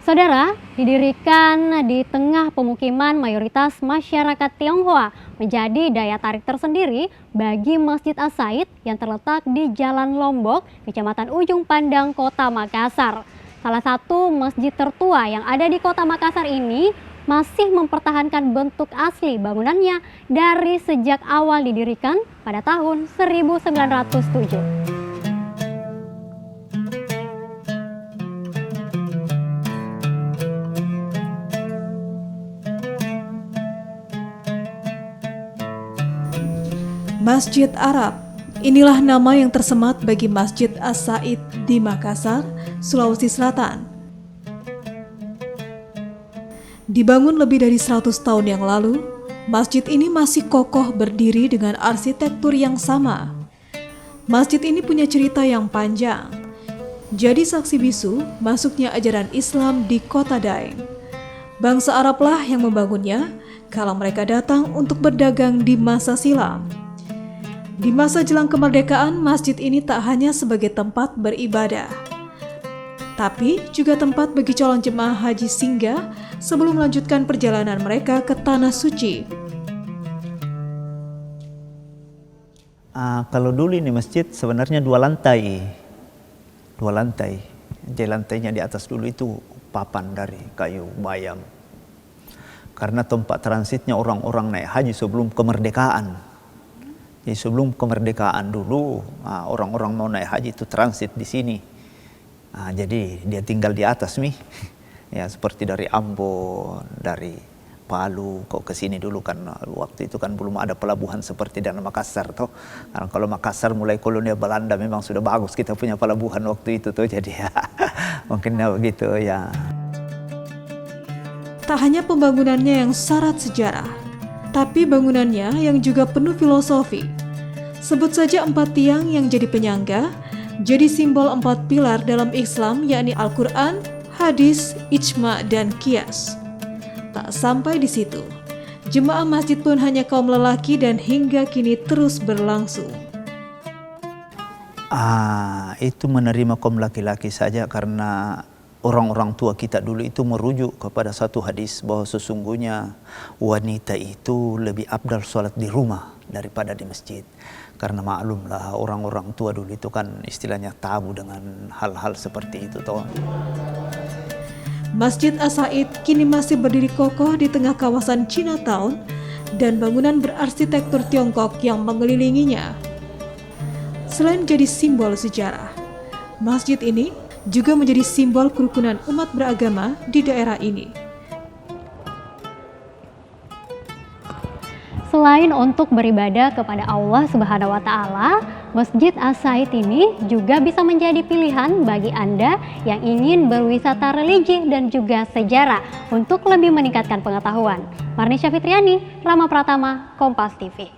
Saudara, didirikan di tengah pemukiman mayoritas masyarakat Tionghoa menjadi daya tarik tersendiri bagi Masjid As-Said yang terletak di Jalan Lombok, Kecamatan Ujung Pandang, Kota Makassar. Salah satu masjid tertua yang ada di Kota Makassar ini masih mempertahankan bentuk asli bangunannya dari sejak awal didirikan pada tahun 1907. Masjid Arab, inilah nama yang tersemat bagi Masjid As-Said di Makassar, Sulawesi Selatan. Dibangun lebih dari 100 tahun yang lalu, masjid ini masih kokoh berdiri dengan arsitektur yang sama. Masjid ini punya cerita yang panjang. Jadi saksi bisu masuknya ajaran Islam di kota Daeng. Bangsa Arablah yang membangunnya kalau mereka datang untuk berdagang di masa silam. Di masa jelang kemerdekaan, masjid ini tak hanya sebagai tempat beribadah, tapi juga tempat bagi calon jemaah haji singgah sebelum melanjutkan perjalanan mereka ke Tanah Suci. Kalau dulu ini masjid sebenarnya dua lantai. Jadi lantainya di atas dulu itu papan dari kayu bayam. Karena tempat transitnya orang-orang naik haji sebelum kemerdekaan. Jadi sebelum kemerdekaan dulu orang-orang mau naik haji itu transit di sini. Jadi dia tinggal di atas nih. Ya seperti dari Ambon, dari Palu kok ke sini dulu kan waktu itu kan belum ada pelabuhan seperti di Makassar toh. Karena kalau Makassar mulai kolonial Belanda memang sudah bagus kita punya pelabuhan waktu itu tuh, jadi ya mungkin begitu ya. Tak hanya pembangunannya yang syarat sejarah, tapi bangunannya yang juga penuh filosofi. Sebut saja 4 tiang yang jadi penyangga, jadi simbol 4 pilar dalam Islam, yakni Al-Quran, Hadis, Ijma, dan Qiyas. Tak sampai di situ, jemaah masjid pun hanya kaum lelaki dan hingga kini terus berlangsung. Itu menerima kaum laki-laki saja karena orang-orang tua kita dulu itu merujuk kepada satu hadis bahwa sesungguhnya wanita itu lebih afdal sholat di rumah daripada di masjid. Karena maklumlah orang-orang tua dulu itu kan istilahnya tabu dengan hal-hal seperti itu toh. Masjid As-Said kini masih berdiri kokoh di tengah kawasan Chinatown dan bangunan berarsitektur Tiongkok yang mengelilinginya. Selain jadi simbol sejarah, masjid ini juga menjadi simbol kerukunan umat beragama di daerah ini. Selain untuk beribadah kepada Allah Subhanahu wa Ta'ala, Masjid As-Said ini juga bisa menjadi pilihan bagi Anda yang ingin berwisata religi dan juga sejarah untuk lebih meningkatkan pengetahuan. Marnisha Fitriani, Rama Pratama, Kompas TV.